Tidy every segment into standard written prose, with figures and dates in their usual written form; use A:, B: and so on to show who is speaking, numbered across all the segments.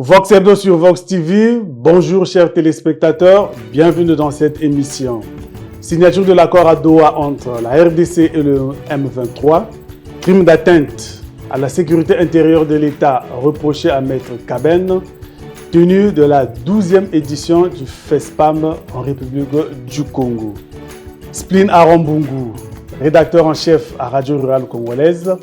A: Vox Hebdo sur Vox TV, bonjour chers téléspectateurs, bienvenue dans cette émission. Signature de l'accord à Doha entre la RDC et le M23, crime d'atteinte à la sécurité intérieure de l'État reproché à Maître Kaben, tenue de la 12e édition du FESPAM en République du Congo. Spleen Arambungu, rédacteur en chef à Radio Rurale Congolaise,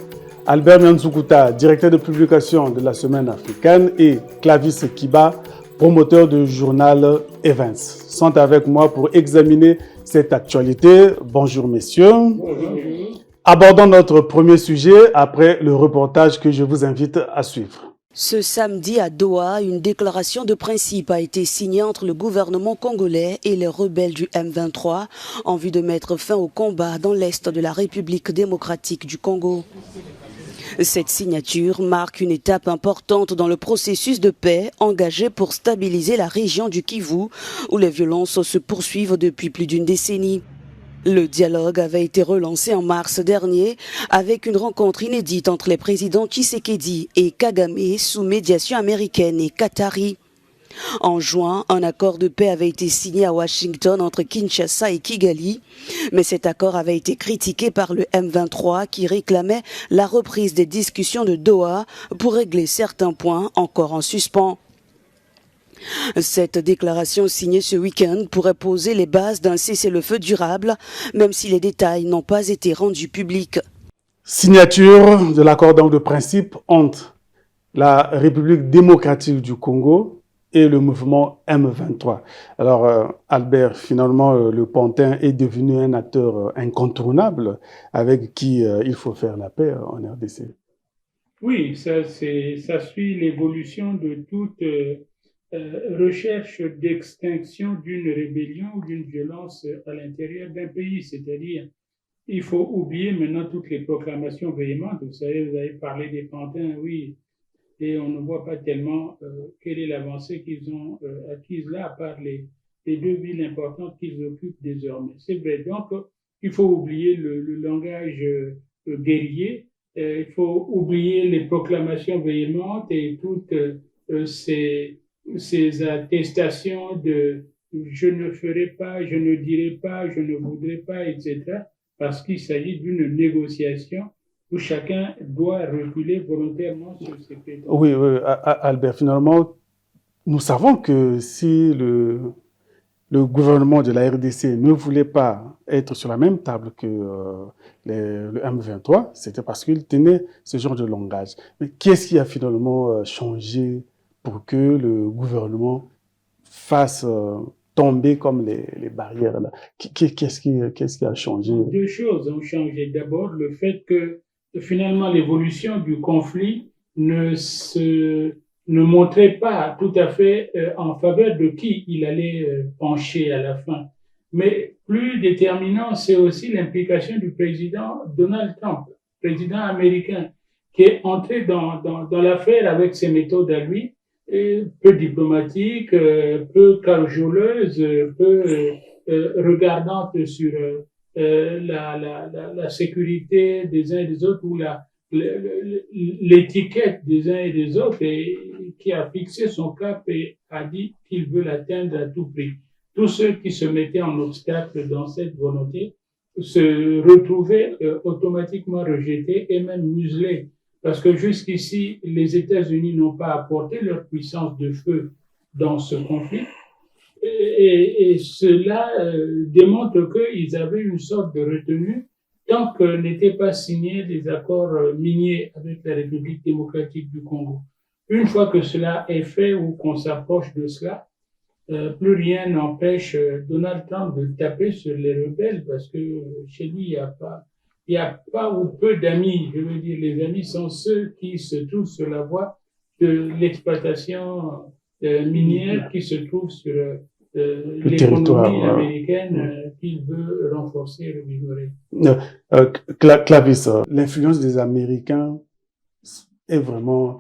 A: Albert Mianzukuta, directeur de publication de la Semaine africaine, et Clavis Kiba, promoteur du journal Evans, sont avec moi pour examiner cette actualité. Bonjour messieurs. Bonjour. Abordons notre premier sujet après le reportage que je vous invite à suivre.
B: Ce samedi à Doha, une déclaration de principe a été signée entre le gouvernement congolais et les rebelles du M23 en vue de mettre fin au combat dans l'est de la République démocratique du Congo. Cette signature marque une étape importante dans le processus de paix engagé pour stabiliser la région du Kivu, où les violences se poursuivent depuis plus d'une décennie. Le dialogue avait été relancé en mars dernier avec une rencontre inédite entre les présidents Tshisekedi et Kagame sous médiation américaine et qatari. En juin, un accord de paix avait été signé à Washington entre Kinshasa et Kigali, mais cet accord avait été critiqué par le M23 qui réclamait la reprise des discussions de Doha pour régler certains points encore en suspens. Cette déclaration signée ce week-end pourrait poser les bases d'un cessez-le-feu durable, même si les détails n'ont pas été rendus publics.
A: Signature de l'accord de principe entre la République démocratique du Congo et le mouvement M23. Alors, Albert, finalement, le Pantin est devenu un acteur incontournable avec qui il faut faire la paix en RDC.
C: Oui, ça suit l'évolution de toute recherche d'extinction d'une rébellion ou d'une violence à l'intérieur d'un pays. C'est-à-dire, il faut oublier maintenant toutes les proclamations véhémentes. Vous savez, vous avez parlé des Pantins, oui, et on ne voit pas tellement quelle est l'avancée qu'ils ont acquise là, à part les deux villes importantes qu'ils occupent désormais. C'est vrai. Donc, il faut oublier le langage guerrier, il faut oublier les proclamations véhémentes et toutes ces attestations de je ne ferai pas, je ne dirai pas, je ne voudrais pas, etc. Parce qu'il s'agit d'une négociation où chacun doit reculer volontairement sur ses prétentions.
A: Oui, Albert, finalement, nous savons que si le gouvernement de la RDC ne voulait pas être sur la même table que le M23, c'était parce qu'il tenait ce genre de langage. Mais qu'est-ce qui a finalement changé pour que le gouvernement fasse tomber comme les barrières là? Qu'est-ce qui a changé?
C: Deux choses ont changé. D'abord, le fait que finalement l'évolution du conflit ne montrait pas tout à fait en faveur de qui il allait pencher à la fin. Mais plus déterminant, c'est aussi l'implication du président Donald Trump, président américain, qui est entré dans l'affaire avec ses méthodes à lui, peu diplomatiques, peu cajoleuse, peu regardante sur la sécurité des uns et des autres ou l'étiquette des uns et des autres, et qui a fixé son cap et a dit qu'il veut l'atteindre à tout prix. Tous ceux qui se mettaient en obstacle dans cette volonté se retrouvaient automatiquement rejetés et même muselés. Parce que jusqu'ici, les États-Unis n'ont pas apporté leur puissance de feu dans ce conflit. Et cela démontre qu'ils avaient une sorte de retenue tant que n'étaient pas signés des accords miniers avec la République démocratique du Congo. Une fois que cela est fait ou qu'on s'approche de cela, plus rien n'empêche Donald Trump de taper sur les rebelles parce que chez lui, il y a pas ou peu d'amis. Je veux dire, les amis sont ceux qui se trouvent sur la voie de l'exploitation minière qui se trouve sur l'économie américaine qu'il veut renforcer et revigorer.
A: Clavis, l'influence des Américains est vraiment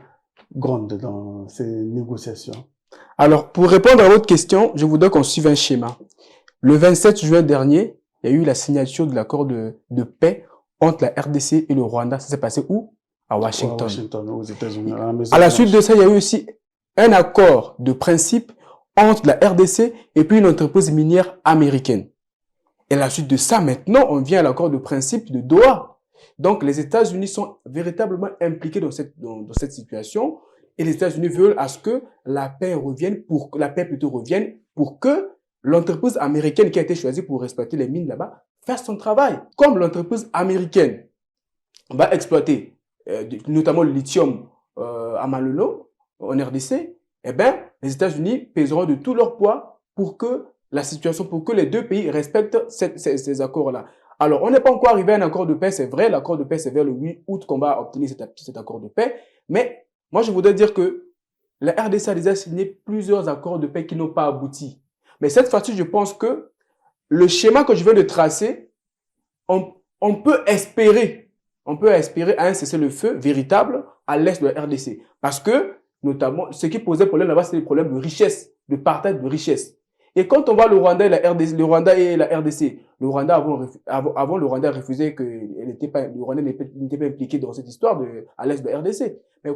A: grande dans ces négociations.
D: Alors, pour répondre à votre question, je voudrais qu'on suive un schéma. Le 27 juin dernier, il y a eu la signature de l'accord de paix entre la RDC et le Rwanda. Ça s'est passé où? À Washington.
A: À Washington, aux États-Unis.
D: À la suite de ça, il y a eu aussi un accord de principe entre la RDC et puis une entreprise minière américaine. Et à la suite de ça, maintenant, on vient à l'accord de principe de Doha. Donc, les États-Unis sont véritablement impliqués dans cette situation et les États-Unis veulent à ce que la paix revienne pour que l'entreprise américaine qui a été choisie pour exploiter les mines là-bas fasse son travail. Comme l'entreprise américaine va exploiter notamment le lithium à Malolo, en RDC, eh bien, les États-Unis pèseront de tout leur poids pour que la situation, pour que les deux pays respectent ces accords-là. Alors, on n'est pas encore arrivé à un accord de paix, c'est vrai, l'accord de paix, c'est vers le 8 août qu'on va obtenir cet accord de paix, mais moi, je voudrais dire que la RDC a déjà signé plusieurs accords de paix qui n'ont pas abouti. Mais cette fois-ci, je pense que le schéma que je viens de tracer, on peut espérer un cessez-le-feu véritable à l'est de la RDC. Parce que, notamment, ce qui posait problème là-bas, c'est le problème de richesse, de partage de richesse. Et quand on voit le Rwanda et la RDC, le Rwanda avant le Rwanda a refusé que le Rwanda n'était pas impliqué dans cette histoire à l'est de la RDC. Mais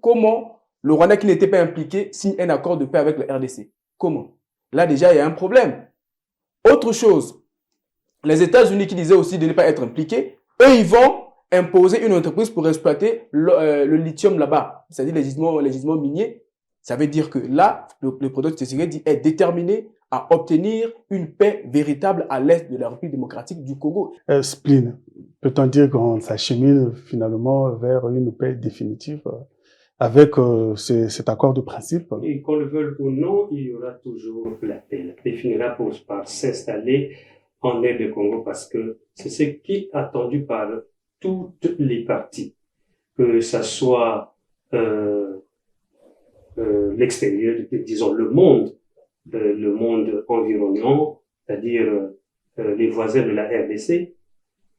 D: comment le Rwanda qui n'était pas impliqué signe un accord de paix avec la RDC? Comment? Là déjà il y a un problème. Autre chose, les États-Unis qui disaient aussi de ne pas être impliqués, eux ils vont imposer une entreprise pour exploiter le lithium là-bas, c'est-à-dire les gisements miniers. Ça veut dire que là, le product Tshisekedi est déterminé à obtenir une paix véritable à l'est de la République démocratique du Congo.
A: Spleen, peut-on dire qu'on s'achemine finalement vers une paix définitive avec cet accord de principe?
E: Et qu'on le veuille ou non, il y aura toujours la paix. La paix finira par s'installer en aire de Congo parce que c'est ce qui est attendu par toutes les parties, que ça soit l'extérieur, disons le monde environnant, c'est-à-dire les voisins de la RDC,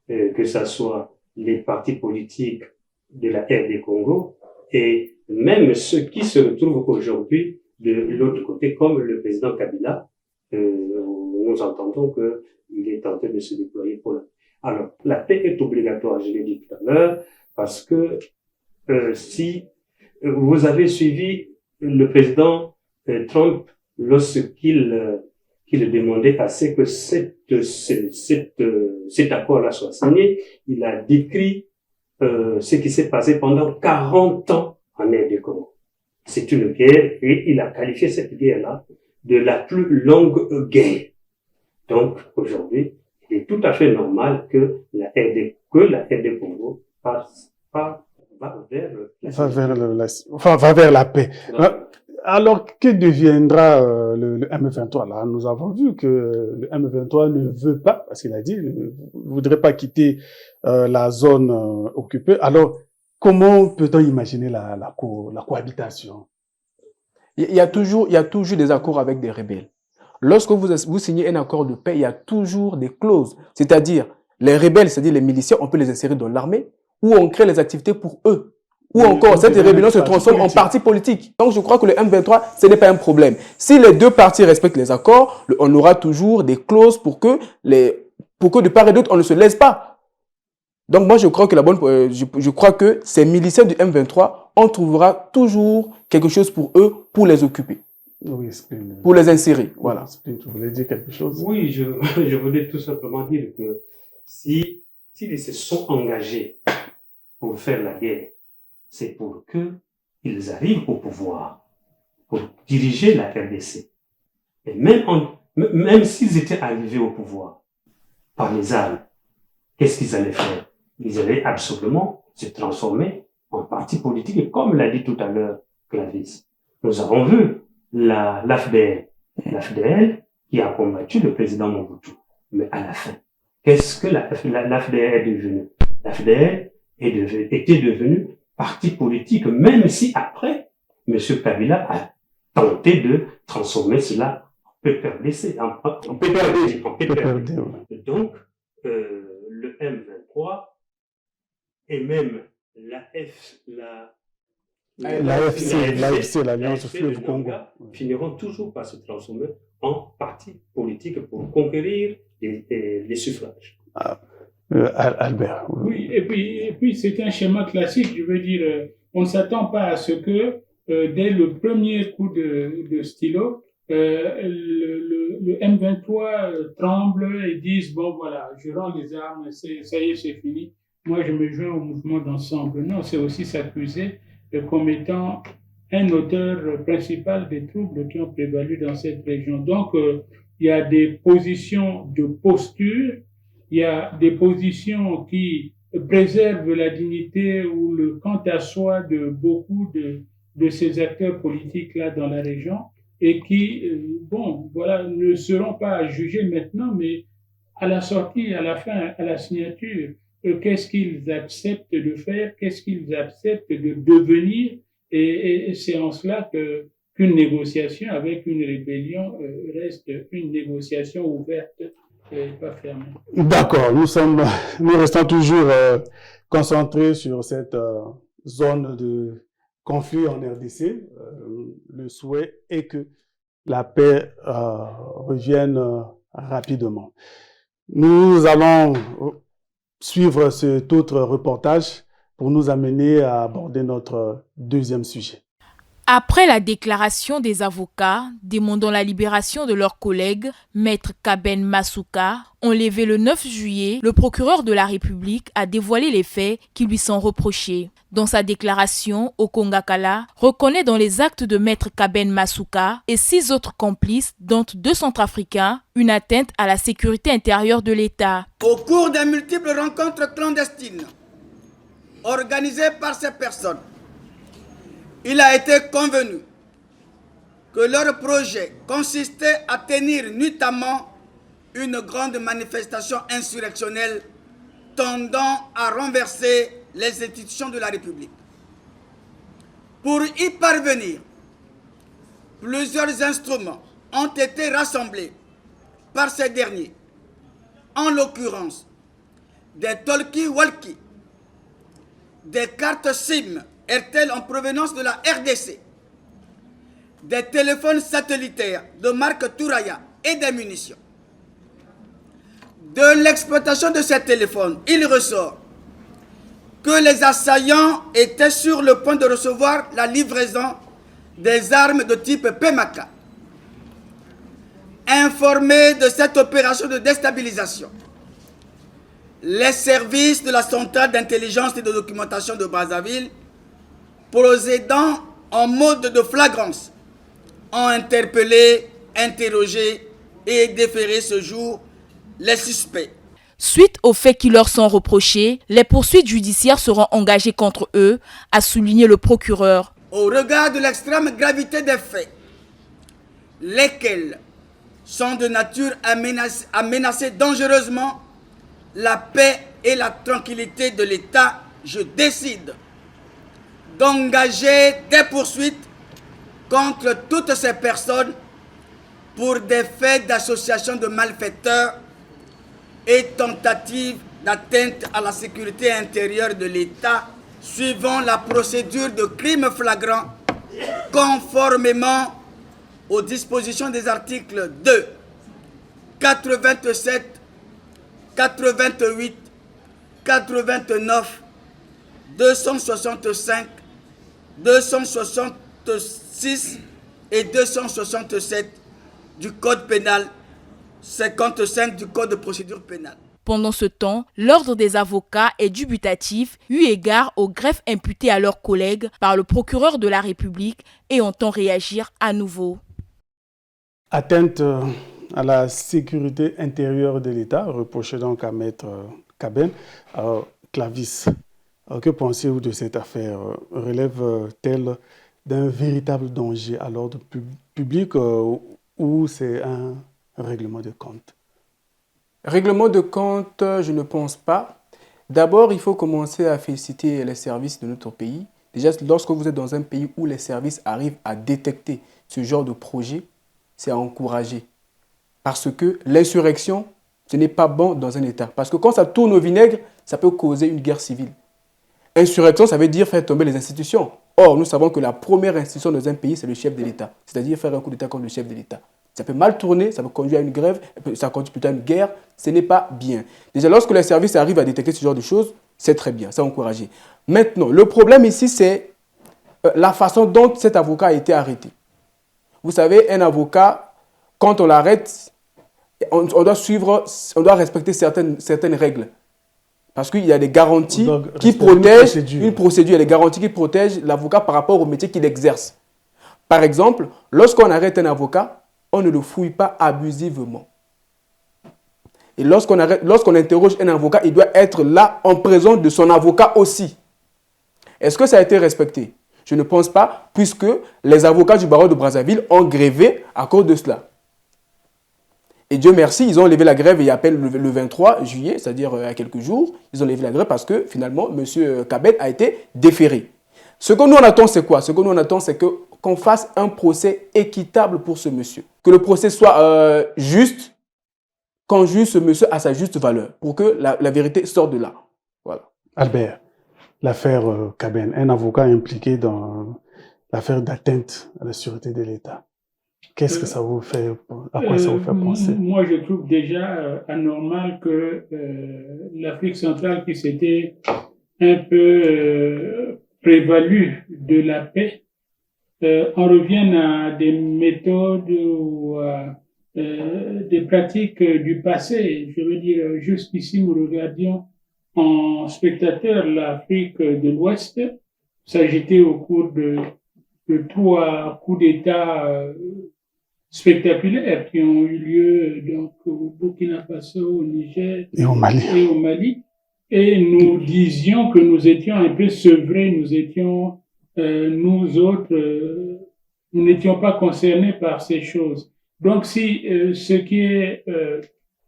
E: que ça soit les partis politiques de la RD Congo et même ceux qui se retrouvent aujourd'hui de l'autre côté, comme le président Kabila. Nous entendons qu'il est tenté de se déployer pour la paix. Alors, la paix est obligatoire, je l'ai dit tout à l'heure, parce que si vous avez suivi le président Trump lorsqu'il demandait à ce que cet accord-là soit signé, il a décrit ce qui s'est passé pendant 40 ans en aire du Congo. C'est une guerre et il a qualifié cette guerre-là de la plus longue guerre. Donc, aujourd'hui, il est tout à fait normal que la RD Congo va
A: vers la paix. Alors, que deviendra le M23 là? Nous avons vu que le M23 ne veut pas, parce qu'il a dit, ne voudrait pas quitter la zone occupée. Alors, comment peut-on imaginer la cohabitation?
D: Il y a toujours des accords avec des rebelles. Lorsque vous signez un accord de paix, il y a toujours des clauses. C'est-à-dire, les rebelles, c'est-à-dire les miliciens, on peut les insérer dans l'armée, ou on crée les activités pour eux. Ou encore, cette rébellion se transforme en parti politique. Donc, je crois que le M23, ce n'est pas un problème. Si les deux parties respectent les accords, on aura toujours des clauses pour que de part et d'autre, on ne se laisse pas. Donc, moi, je crois que je crois que ces miliciens du M23, on trouvera toujours quelque chose pour eux, pour les occuper.
A: Oui,
D: pour les insérer. Voilà.
A: Tu voulais dire quelque chose?
E: Oui, je voulais tout simplement dire que s'ils se sont engagés pour faire la guerre, c'est pour qu'ils arrivent au pouvoir, pour diriger la RDC. Et même s'ils étaient arrivés au pouvoir par les armes, qu'est-ce qu'ils allaient faire? Ils allaient absolument se transformer en parti politique. Et comme l'a dit tout à l'heure Clarisse, nous avons vu l'AFDL qui a combattu le président Mobutu. Mais à la fin, qu'est-ce que l'AFDL est devenue? L'AFDL était devenue parti politique, même si après, M. Kabila a tenté de transformer cela en PPRDC, en PPRD. Donc, le M23 et même
A: l'AFC, l'Alliance Fleuve Congo,
E: finiront toujours par se transformer en parti politique pour conquérir les suffrages.
A: Albert.
C: Oui, et puis c'est un schéma classique. Je veux dire, on ne s'attend pas à ce que dès le premier coup de stylo, le M23 tremble et disent, bon voilà, je rends les armes, ça y est, c'est fini. Moi, je me joins au mouvement d'ensemble. Non, c'est aussi s'accuser comme étant un auteur principal des troubles qui ont prévalu dans cette région. Donc, il y a des positions de posture, il y a des positions qui préservent la dignité ou le quant à soi de beaucoup de ces acteurs politiques-là dans la région et qui, bon, voilà, ne seront pas jugés maintenant, mais à la sortie, à la fin, à la signature, qu'est-ce qu'ils acceptent de faire, qu'est-ce qu'ils acceptent de devenir, et c'est en cela qu'une négociation avec une rébellion reste une négociation ouverte et pas fermée.
A: D'accord, nous restons toujours concentrés sur cette zone de conflit en RDC. Le souhait est que la paix revienne rapidement. Nous allons suivre cet autre reportage pour nous amener à aborder notre deuxième sujet.
F: Après la déclaration des avocats demandant la libération de leurs collègues, Maître Kaben Masuka, enlevé le 9 juillet, le procureur de la République a dévoilé les faits qui lui sont reprochés. Dans sa déclaration, Okongakala reconnaît dans les actes de Maître Kaben Masuka et 6 autres complices, dont 2 Centrafricains, une atteinte à la sécurité intérieure de l'État.
G: Au cours des multiples rencontres clandestines organisées par ces personnes, il a été convenu que leur projet consistait à tenir nuitamment une grande manifestation insurrectionnelle tendant à renverser les institutions de la République. Pour y parvenir, plusieurs instruments ont été rassemblés par ces derniers, en l'occurrence des talkie-walkie, des cartes SIM RTL en provenance de la RDC, des téléphones satellitaires de marque Touraya et des munitions. De l'exploitation de ces téléphones, il ressort que les assaillants étaient sur le point de recevoir la livraison des armes de type PMACA. Informés de cette opération de déstabilisation, les services de la centrale d'intelligence et de documentation de Brazzaville, procédant en mode de flagrance, ont interpellé, interrogé et déféré ce jour les suspects.
F: Suite aux faits qui leur sont reprochés, les poursuites judiciaires seront engagées contre eux, a souligné le procureur.
G: Au regard de l'extrême gravité des faits, lesquels sont de nature à menacer dangereusement la paix et la tranquillité de l'État, je décide d'engager des poursuites contre toutes ces personnes pour des faits d'association de malfaiteurs et tentative d'atteinte à la sécurité intérieure de l'État suivant la procédure de crime flagrant conformément aux dispositions des articles 2, 87, 88, 89, 265, 266 et 267 du Code pénal, 55 du Code de procédure pénale.
F: Pendant ce temps, l'ordre des avocats est dubitatif eu égard aux greffes imputées à leurs collègues par le procureur de la République et entend réagir à nouveau.
A: Atteinte à la sécurité intérieure de l'État, reprochée donc à Maître Kaben. Clavis, que pensez-vous de cette affaire? Relève-t-elle d'un véritable danger à l'ordre public ou c'est un règlement de compte?
D: Règlement de compte, je ne pense pas. D'abord, il faut commencer à féliciter les services de notre pays. Déjà, lorsque vous êtes dans un pays où les services arrivent à détecter ce genre de projet, c'est à encourager. Parce que l'insurrection, ce n'est pas bon dans un État. Parce que quand ça tourne au vinaigre, ça peut causer une guerre civile. Insurrection, ça veut dire faire tomber les institutions. Or, nous savons que la première institution dans un pays, c'est le chef de l'État. C'est-à-dire faire un coup d'État contre le chef de l'État. Ça peut mal tourner, ça peut conduire à une grève, ça conduit plutôt à une guerre. Ce n'est pas bien. Déjà, lorsque les services arrivent à détecter ce genre de choses, c'est très bien, c'est encouragé. Maintenant, le problème ici, c'est la façon dont cet avocat a été arrêté. Vous savez, un avocat, quand on l'arrête, on doit respecter certaines règles. Parce qu'il y a des garanties qui protègent une procédure, il y a des garanties qui protègent l'avocat par rapport au métier qu'il exerce. Par exemple, lorsqu'on arrête un avocat, on ne le fouille pas abusivement. Et lorsqu'on interroge un avocat, il doit être là en présence de son avocat aussi. Est-ce que ça a été respecté? Je ne pense pas, puisque les avocats du barreau de Brazzaville ont grévé à cause de cela. Et Dieu merci, ils ont levé la grève il y a à peine le 23 juillet, c'est-à-dire il y a quelques jours. Ils ont levé la grève parce que finalement, M. Kaben a été déféré. Ce que nous en attendons, c'est quoi? Ce que nous en attendons, c'est qu'on fasse un procès équitable pour ce monsieur. Que le procès soit juste, qu'on juge ce monsieur à sa juste valeur, pour que la vérité sorte de là. Voilà.
A: Albert, l'affaire Kaben, un avocat impliqué dans l'affaire d'atteinte à la sûreté de l'État. Qu'est-ce que ça vous fait, à quoi ça vous fait penser?
C: Moi, je trouve déjà anormal que l'Afrique centrale, qui s'était un peu prévalue de la paix, on revienne à des méthodes ou à des pratiques du passé. Je veux dire, jusqu'ici, nous regardions en spectateur l'Afrique de l'Ouest s'agiter au cours de 3 coups d'État spectaculaires qui ont eu lieu donc au Burkina Faso, au Niger
A: et au
C: Mali. Et nous disions que nous étions un peu sevrés, nous étions, nous autres, nous n'étions pas concernés par ces choses. Donc si ce qui est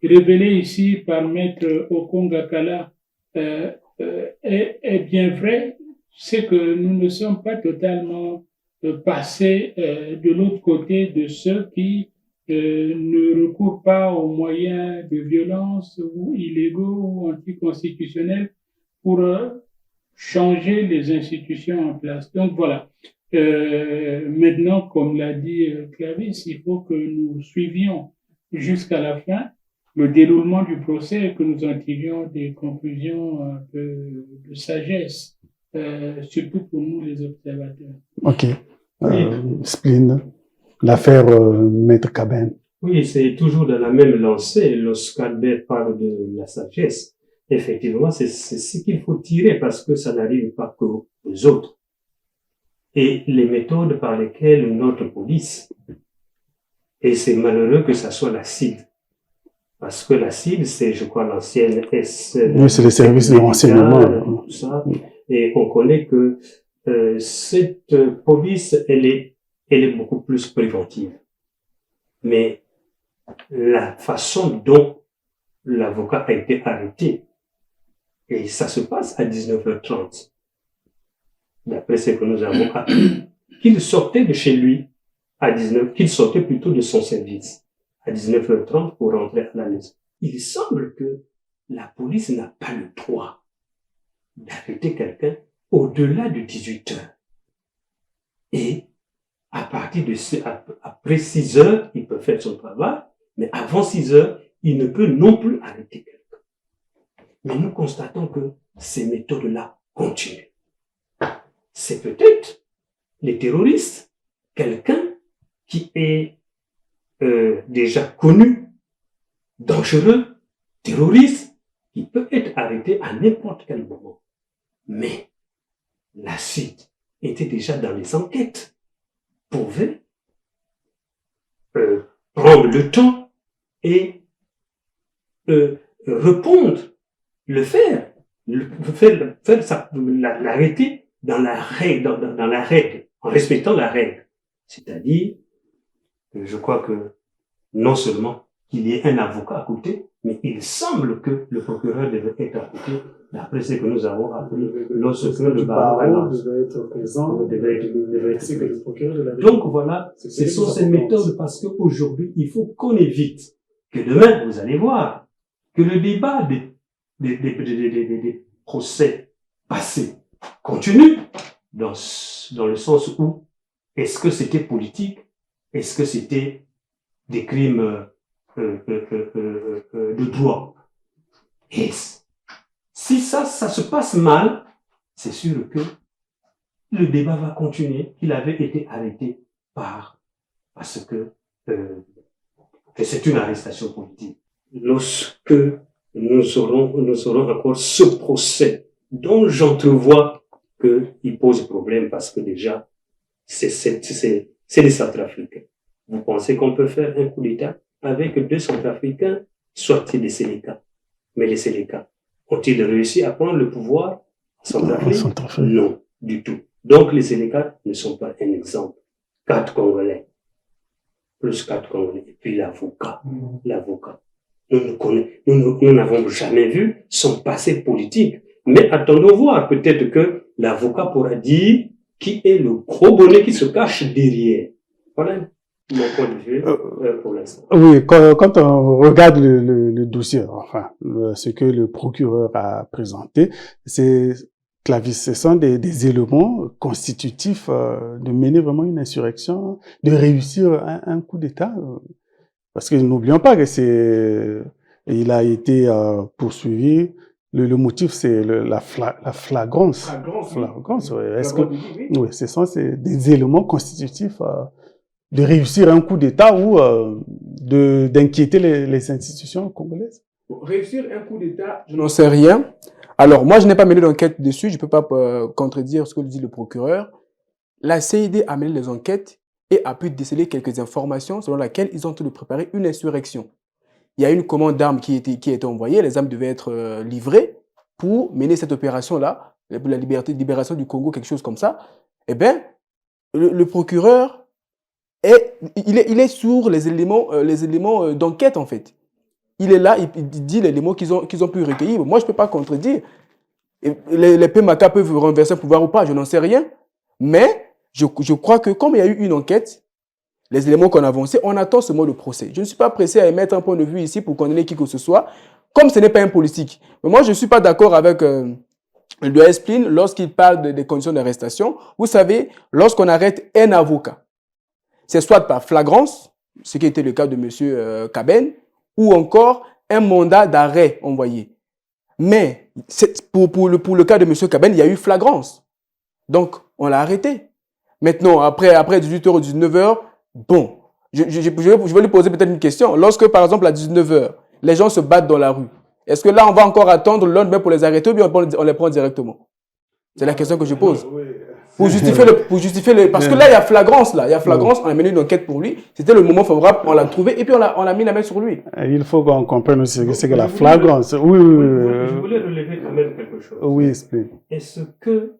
C: révélé ici par Maître Okongakala est bien vrai, c'est que nous ne sommes pas totalement passer de l'autre côté de ceux qui ne recourent pas aux moyens de violence ou illégaux ou anticonstitutionnels pour changer les institutions en place. Donc voilà. Maintenant, comme l'a dit Clarisse, il faut que nous suivions jusqu'à la fin le déroulement du procès et que nous en tirions des conclusions un peu de sagesse. Surtout pour nous les observateurs.
A: Ok. Spline, l'affaire Maître Kaben.
E: Oui, c'est toujours dans la même lancée. Lorsqu'Albert parle de la sagesse, effectivement, c'est ce qu'il faut tirer parce que ça n'arrive pas qu'aux autres. Et les méthodes par lesquelles notre police, et c'est malheureux que ça soit la CID, parce que la CID, c'est, je crois, l'ancienne S.
A: Oui, c'est les services de renseignement.
E: Tout ça. Et on connaît que cette police, elle est beaucoup plus préventive. Mais la façon dont l'avocat a été arrêté, et ça se passe à 19h30, d'après ce que nous avons appris, qu'il sortait de chez lui qu'il sortait plutôt de son service à 19h30 pour rentrer à la maison. Il semble que la police n'a pas le droit d'arrêter quelqu'un au-delà de 18 heures. Et à partir de après 6 heures, il peut faire son travail, mais avant 6 heures, il ne peut non plus arrêter quelqu'un. Mais nous constatons que ces méthodes-là continuent. C'est peut-être les terroristes, quelqu'un qui est déjà connu, dangereux, terroriste, qui peut être arrêté à n'importe quel moment. Mais la suite était déjà dans les enquêtes, pouvait prendre le temps et répondre, l'arrêter dans la règle, en respectant la règle. C'est-à-dire, je crois que non seulement qu'il y ait un avocat à côté, mais il semble que le procureur devait être à côté, d'après ce que nous avons appris, lorsque le barreau
A: devait être présent,
E: Donc voilà, ce sont ces méthodes parce qu'aujourd'hui, il faut qu'on évite que demain, vous allez voir, que le débat des procès passés continue dans le sens où est-ce que c'était politique, est-ce que c'était des crimes de droit. Et si ça se passe mal, c'est sûr que le débat va continuer qu'il avait été arrêté parce que c'est une arrestation politique. Lorsque nous aurons encore ce procès dont j'entrevois qu'il pose problème parce que déjà, c'est les Centrafricains. Vous pensez qu'on peut faire un coup d'État avec 2 Centrafricains sortis des Sénéca? Mais les Sénéca, ont-ils réussi à prendre le pouvoir en Centrafrique? Non, du tout. Donc les Sénéca ne sont pas un exemple. 4 Congolais, plus 4 Congolais, et puis l'avocat. Nous n'avons jamais vu son passé politique. Mais attendons voir, peut-être que l'avocat pourra dire qui est le gros bonnet qui se cache derrière. Voilà mon point de vue pour l'instant.
A: Oui, quand on regarde le dossier, enfin, ce que le procureur a présenté, ce sont des éléments constitutifs de mener vraiment une insurrection, de réussir un coup d'État. Parce que n'oublions pas que il a été poursuivi. Le motif, c'est la flagrance. Flagrance, oui. Est-ce que, oui, c'est des éléments constitutifs de réussir un coup d'État ou d'inquiéter les institutions congolaises?
D: Réussir un coup d'État, je n'en sais rien. Alors, moi, je n'ai pas mené d'enquête dessus. Je ne peux pas contredire ce que dit le procureur. La CID a mené les enquêtes et a pu déceler quelques informations selon lesquelles ils ont tout de préparer une insurrection. Il y a une commande d'armes qui a été envoyée. Les armes devaient être livrées pour mener cette opération-là, la libération du Congo, quelque chose comme ça. Eh bien, le procureur il est sur les éléments d'enquête, en fait. Il est là, il dit les éléments qu'ils ont pu recueillir. Moi, je ne peux pas contredire. Les PMACA peuvent renverser un pouvoir ou pas, je n'en sais rien. Mais je crois que comme il y a eu une enquête, les éléments qu'on a avancés, on attend ce mot de procès. Je ne suis pas pressé à émettre un point de vue ici pour condamner qui que ce soit, comme ce n'est pas un politique. Mais moi, je ne suis pas d'accord avec le doyen Spleen lorsqu'il parle des conditions d'arrestation. Vous savez, lorsqu'on arrête un avocat, c'est soit par flagrance, ce qui était le cas de M. Kaben, ou encore un mandat d'arrêt envoyé. Mais pour le cas de M. Kaben, il y a eu flagrance. Donc, on l'a arrêté. Maintenant, après 18h ou 19h, bon, je vais lui poser peut-être une question. Lorsque, par exemple, à 19h, les gens se battent dans la rue, est-ce que là, on va encore attendre le lendemain pour les arrêter ou bien on les prend directement? C'est la question que je pose. Pour justifier parce que là, il y a flagrance, là. Il y a flagrance, on a mené une enquête pour lui. C'était le moment favorable, on l'a trouvé et puis on a mis la main sur lui.
A: Il faut qu'on comprenne aussi ce que c'est que la flagrance. Oui.
E: Je voulais relever quand même quelque chose.
A: Oui, explique.
E: Est-ce que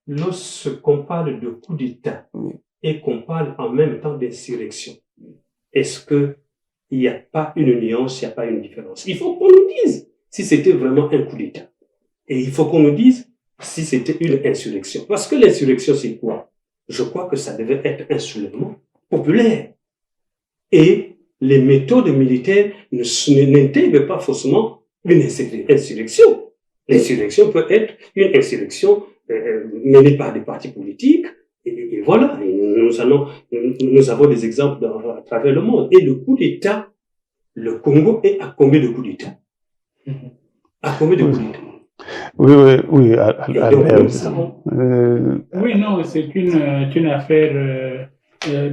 E: lorsqu'on parle de coup d'État et qu'on parle en même temps d'insurrection, est-ce qu'il n'y a pas une nuance, il n'y a pas une différence? Il faut qu'on nous dise si c'était vraiment un coup d'État. Et il faut qu'on nous dise si c'était une insurrection. Parce que l'insurrection, c'est quoi? Je crois que ça devait être un soulèvement populaire. Et les méthodes militaires n'intègrent pas forcément une insurrection. L'insurrection peut être une insurrection menée par des partis politiques. Et voilà, et nous avons des exemples à travers le monde. Et le coup d'État, le Congo est à combien de coups d'État? À combien de coups d'État?
A: Oui, Albert.
C: Oui, non, c'est une affaire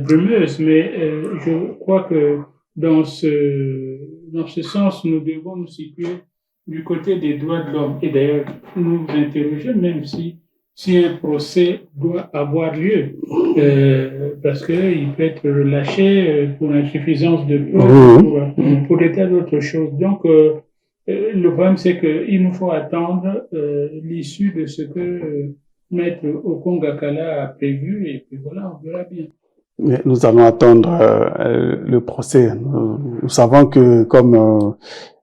C: brumeuse, mais je crois que dans ce sens, nous devons nous situer du côté des droits de l'homme. Et d'ailleurs, nous interroger même si un procès doit avoir lieu, parce qu'il peut être relâché pour insuffisance de preuves, pour des tas d'autres choses. Donc, le problème, c'est qu'il nous faut attendre l'issue de ce que Maître Okongakala a prévu, et puis voilà, on verra bien.
A: Mais nous allons attendre le procès. Nous savons que, comme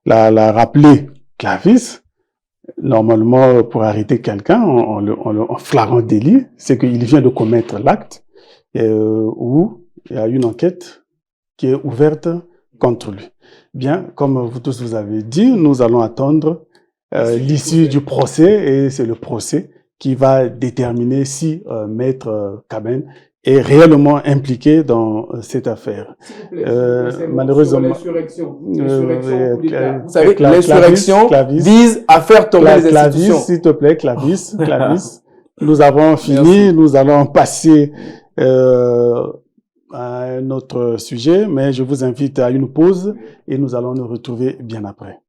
A: l'a rappelé Clavis, normalement, pour arrêter quelqu'un en flagrant délit, c'est qu'il vient de commettre l'acte où il y a une enquête qui est ouverte contre lui. Bien, comme vous tous vous avez dit, nous allons attendre l'issue du procès et c'est le procès qui va déterminer si Maître Kaben est réellement impliqué dans cette affaire. Malheureusement,
D: l'insurrection. Vous savez que l'insurrection vise à faire tomber les institutions.
A: S'il te plaît, Clavis. nous avons fini.
D: Merci.
A: Nous allons passer à un autre sujet, mais je vous invite à une pause et nous allons nous retrouver bien après.